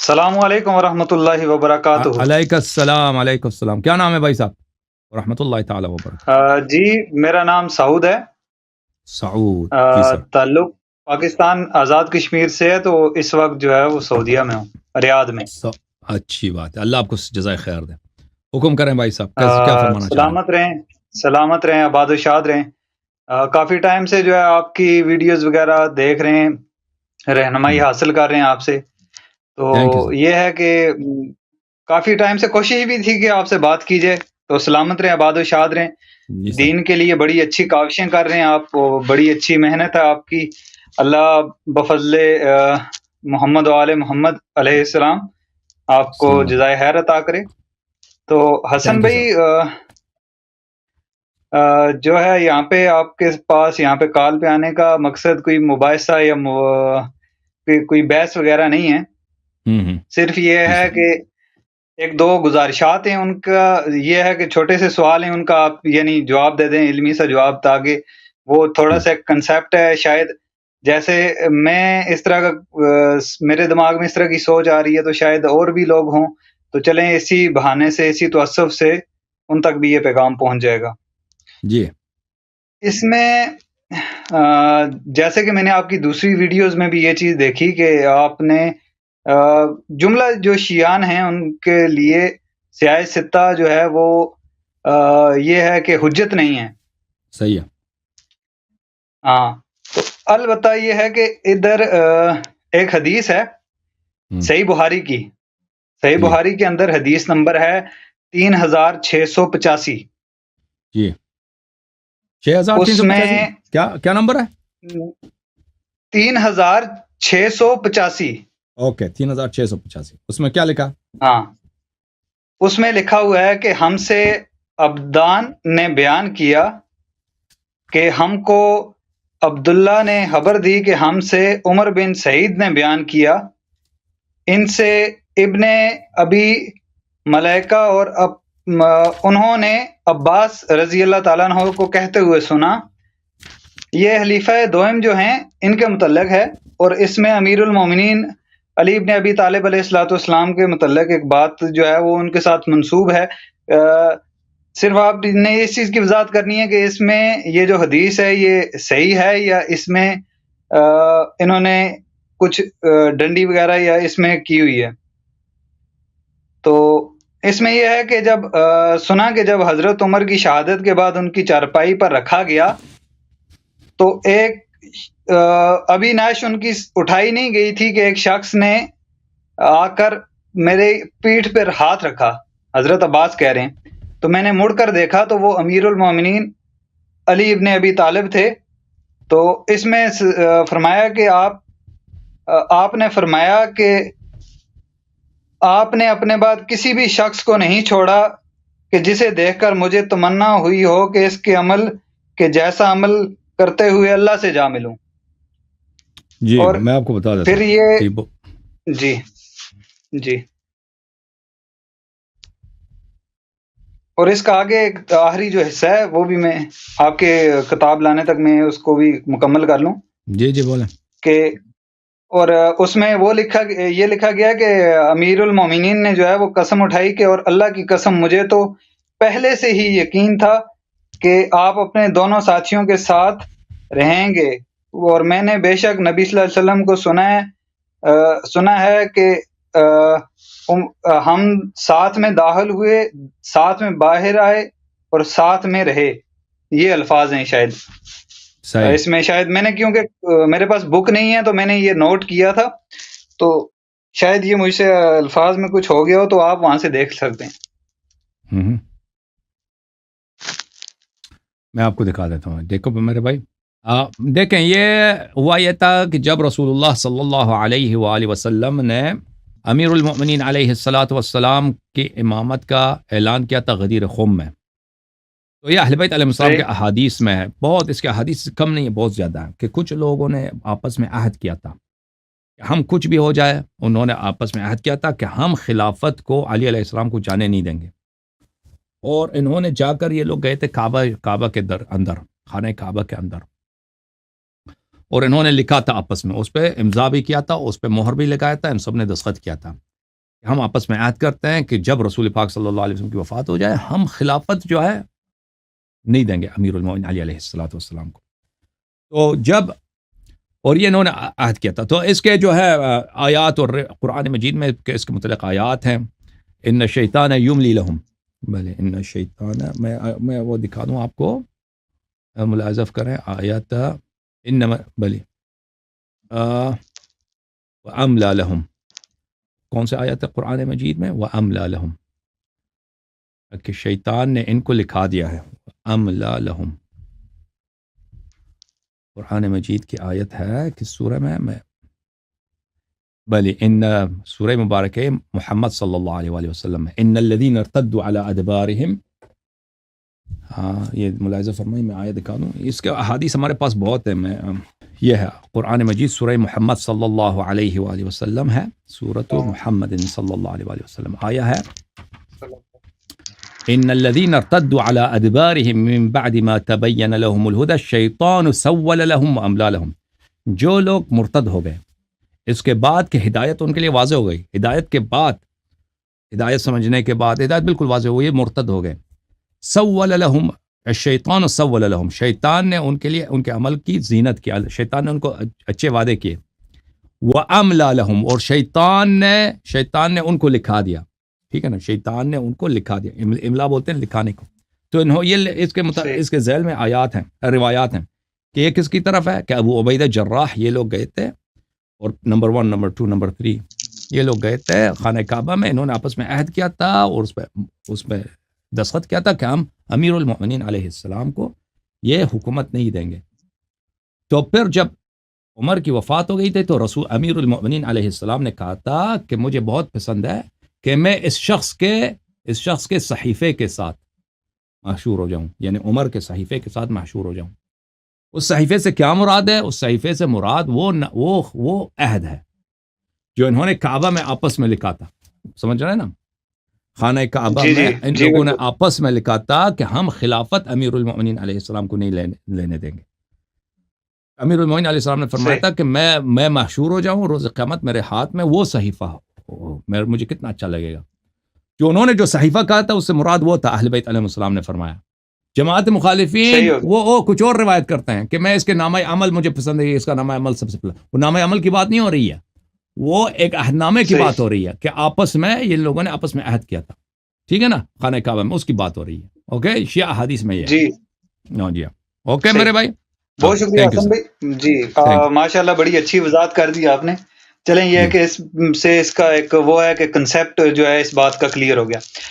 السلام علیکم ورحمۃ اللہ وبرکاتہ۔ علیکم السلام، کیا نام ہے بھائی صاحب؟ رحمۃ اللہ تعالی وبرکاتہ۔ جی میرا نام سعود ہے۔ سعود جی سر۔ تعلق پاکستان آزاد کشمیر سے ہے، تو اس وقت جو ہے وہ سعودیہ میں ہوں، ریاض میں۔ اچھی بات ہے، اللہ آپ کو جزائے خیر دے۔ حکم کریں بھائی صاحب، کیا فرمانا چاہیں؟ سلامت رہیں، آباد و شاد رہیں۔ کافی ٹائم سے جو ہے آپ کی ویڈیوز وغیرہ دیکھ رہے ہیں، رہنمائی حاصل کر رہے ہیں آپ سے۔ تو یہ ہے کہ کافی ٹائم سے کوشش بھی تھی کہ آپ سے بات کی جائے، تو سلامت رہیں، آباد و شاد رہیں۔ دین کے لیے بڑی اچھی کاوشیں کر رہے ہیں آپ، بڑی اچھی محنت ہے آپ کی۔ اللہ بفضل محمد و آل محمد علیہ السلام آپ کو جزائے خیر عطا کرے۔ تو حسن بھائی جو ہے یہاں پہ آپ کے پاس یہاں پہ کال پہ آنے کا مقصد کوئی مباحثہ یا کوئی بحث وغیرہ نہیں ہے، صرف یہ ہے کہ ایک دو گزارشات ہیں، ان کا یہ ہے کہ چھوٹے سے سوال ہیں، ان کا آپ یعنی جواب دے دیں، علمی سا جواب، تاکہ وہ تھوڑا سا کنسیپٹ ہے، شاید جیسے میں اس طرح کا میرے دماغ میں اس طرح کی سوچ آ رہی ہے، تو شاید اور بھی لوگ ہوں، تو چلیں اسی بہانے سے، اسی توسف سے ان تک بھی یہ پیغام پہنچ جائے گا۔ جی اس میں جیسے کہ میں نے آپ کی دوسری ویڈیوز میں بھی یہ چیز دیکھی کہ آپ نے جملہ جو شیعان ہیں ان کے لیے سیاہ ستہ جو ہے وہ یہ ہے کہ حجت نہیں ہے۔ صحیح ہے۔ ہاں، تو البتہ یہ ہے کہ ادھر ایک حدیث ہے صحیح بخاری کی، صحیح بخاری کے اندر حدیث نمبر ہے 3685۔ جی 6385 کیا نمبر ہے؟ 3685۔ اوکے 3685، اس میں کیا لکھا؟ ہاں، اس میں لکھا ہوا ہے کہ ہم سے عبدان نے بیان کیا کہ ہم کو عبداللہ نے خبر دی کہ ہم سے عمر بن سعید نے بیان کیا، ان سے ابن ابی ملیکہ اور انہوں نے عباس رضی اللہ تعالیٰ عنہ کو کہتے ہوئے سنا۔ یہ خلیفہ دوئم جو ہیں ان کے متعلق ہے، اور اس میں امیر المومنین علی ابن ابی طالب علیہ الصلوۃ والسلام کے متعلق ایک بات جو ہے وہ ان کے ساتھ منسوب ہے۔ صرف آپ نے اس چیز کی وضاحت کرنی ہے کہ اس میں یہ جو حدیث ہے یہ صحیح ہے، یا اس میں انہوں نے کچھ ڈنڈی وغیرہ یا اس میں کی ہوئی ہے۔ تو اس میں یہ ہے کہ جب سنا کہ جب حضرت عمر کی شہادت کے بعد ان کی چارپائی پر رکھا گیا تو ایک ابھی نعش ان کی اٹھائی نہیں گئی تھی کہ ایک شخص نے آ کر میرے پیٹھ پر ہاتھ رکھا، حضرت عباس کہہ رہے ہیں، تو میں نے مڑ کر دیکھا تو وہ امیر المومنین علی ابن ابی طالب تھے۔ تو اس میں فرمایا کہ آپ نے فرمایا کہ آپ نے اپنے بعد کسی بھی شخص کو نہیں چھوڑا کہ جسے دیکھ کر مجھے تمنا ہوئی ہو کہ اس کے عمل کے جیسا عمل کرتے ہوئے اللہ سے جا ملوں۔ جی اور میں آپ کو بتا دیتا پھر یہ جی اور اس کا آگے ایک آخری جو حصہ ہے وہ بھی میں آپ کے کتاب لانے تک میں اس کو بھی مکمل کر لوں۔ جی بولیں کہ اور اس میں یہ لکھا گیا کہ امیر المومنین نے جو ہے وہ قسم اٹھائی کہ اور اللہ کی قسم مجھے تو پہلے سے ہی یقین تھا کہ آپ اپنے دونوں ساتھیوں کے ساتھ رہیں گے، اور میں نے بے شک نبی صلی اللہ علیہ وسلم کو سنا ہے کہ ہم ساتھ میں داخل ہوئے، ساتھ میں باہر آئے اور ساتھ میں رہے۔ یہ الفاظ ہیں شاید اس میں، شاید میں نے کیونکہ میرے پاس بک نہیں ہے تو میں نے یہ نوٹ کیا تھا، تو شاید یہ مجھ سے الفاظ میں کچھ ہو گیا ہو، تو آپ وہاں سے دیکھ سکتے ہیں۔ میں آپ کو دکھا دیتا ہوں، دیکھو میرے بھائی، دیکھیں یہ ہوا یہ تھا کہ جب رسول اللہ صلی اللہ علیہ وآلہ وسلم نے امیر المؤمنین علیہ الصلاۃ والسلام کی امامت کا اعلان کیا تھا غدیر خم میں، تو یہ اہل بیت علیہ السلام کے احادیث میں ہے، بہت اس کے احادیث کم نہیں ہے، بہت زیادہ ہے، کہ کچھ لوگوں نے آپس میں عہد کیا تھا کہ ہم کچھ بھی ہو جائے، انہوں نے آپس میں عہد کیا تھا کہ ہم خلافت کو علی علیہ السلام کو جانے نہیں دیں گے، اور انہوں نے جا کر یہ لوگ گئے تھے کعبہ کے اندر، خانہ کعبہ کے اندر، اور انہوں نے لکھا تھا آپس میں، اس پہ امضا بھی کیا تھا، اس پہ مہر بھی لگایا تھا، ان سب نے دستخط کیا تھا ہم آپس میں عہد کرتے ہیں کہ جب رسول پاک صلی اللہ علیہ وسلم کی وفات ہو جائے ہم خلافت جو ہے نہیں دیں گے امیر المومنین علی علیہ السلام کو. تو جب اور یہ انہوں نے عہد کیا تھا. تو اس کے جو ہے آیات اور قرآن مجید میں اس کے متعلق آیات ہیں. ان الشیطان یملی لہم، بھلے ان الشیطان میں وہ دکھا دوں آپ کو، ملاحظہ کریں آیات انما بھلے وَأَمْلَى لَهُمْ، کون سے آیت ہے قرآن مجید میں؟ وَأَمْلَى لَهُمْ، کہ شیطان نے ان کو لکھا دیا ہے. وَأَمْلَى لَهُمْ قرآن مجید کی آیت ہے کہ سورہ میں بلی ان سورہ مبارک محمد صلی اللہ علیہ وآلہ وسلم ہے. ان الذین ارتدوا علی ادبارہم، ہاں یہ ملاحظہ فرمائیں، میں آیت دکھا دوں. اس کے احادیث ہمارے پاس بہت ہیں. میں یہ ہے قرآن مجید سورہ محمد صلی اللہ علیہ وآلہ وسلم ہے، سورۃ محمد صلی اللہ علیہ وآلہ وسلم. آیا ہے ان الذين ارتدوا على ادبارهم من بعد ما تبين لهم الهدى الشيطان سول لهم واملى لهم. جو لوگ مرتد ہو گئے اس کے بعد کہ ہدایت ان کے لیے واضح ہو گئی، ہدایت کے بعد، ہدایت سمجھنے کے بعد ہدایت بالکل واضح ہو گئی، مرتد ہو گئے. سول لهم الشیطان سول لهم، شیطان نے ان کے لیے ان کے عمل کی زینت کی، شیطان نے ان کو اچھے وعدے کیے. واملى لهم، اور شیطان نے ان کو لکھا دیا. ٹھیک ہے نا، شیطان نے ان کو لکھا دیا. املا بولتے ہیں لکھانے کو. تو یہ اس کے ذیل میں آیات ہیں، روایات ہیں کہ یہ کس کی طرف ہے کہ ابو عبیدہ جراح یہ لوگ گئے تھے، اور نمبر 1 نمبر 2 نمبر 3 یہ لوگ گئے تھے خانہ کعبہ میں. انہوں نے آپس میں عہد کیا تھا اور اس پہ دستخط کیا تھا کہ ہم امیر المؤمنین علیہ السلام کو یہ حکومت نہیں دیں گے. تو پھر جب عمر کی وفات ہو گئی تھی تو رسول امیر المؤمنین علیہ السلام نے کہا تھا کہ مجھے بہت پسند ہے کہ میں اس شخص کے صحیفے کے ساتھ محشور ہو جاؤں، یعنی عمر کے صحیفے کے ساتھ محشور ہو جاؤں. اس صحیفے سے کیا مراد ہے؟ اس صحیفے سے مراد وہ عہد ہے جو انہوں نے کعبہ میں آپس میں لکھا تھا. سمجھ رہے ہیں نا، خانہ کعبہ میں ان لوگوں نے آپس میں لکھا تھا کہ ہم خلافت امیر المؤمنین علیہ السلام کو نہیں لینے دیں گے. امیر المؤمنین علیہ السلام نے فرمایا تھا کہ میں محشور ہو جاؤں روز قیامت، میرے ہاتھ میں وہ صحیفہ ہو، مجھے کتنا اچھا لگے گا. جو انہوں نے جو صحیفہ کہا تھا اس سے مراد وہ تھا، اہل بیت علیہ السلام نے فرمایا. جماعت مخالفین وہ کچھ اور روایت کرتے ہیں کہ میں اس کے نامہ عمل مجھے پسند ہے، اس کا نامہ عمل سب سے پہلا. وہ نامہ عمل کی بات نہیں ہو رہی ہے، وہ ایک عہد نامے کی بات ہو رہی ہے کہ آپس میں یہ لوگوں نے آپس میں عہد کیا تھا. ٹھیک ہے نا، خانہ کعبہ میں اس کی بات ہو رہی ہے. اوکے، شیعہ حدیث میں یہ جی جی اوکے میرے بھائی، بہت شکریہ حسن بھائی جی، ماشاءاللہ بڑی اچھی وضاحت کر دی آپ نے. چلیں یہ ہے کہ اس کا ایک وہ ہے کہ کنسیپٹ جو ہے اس بات کا کلیئر ہو گیا.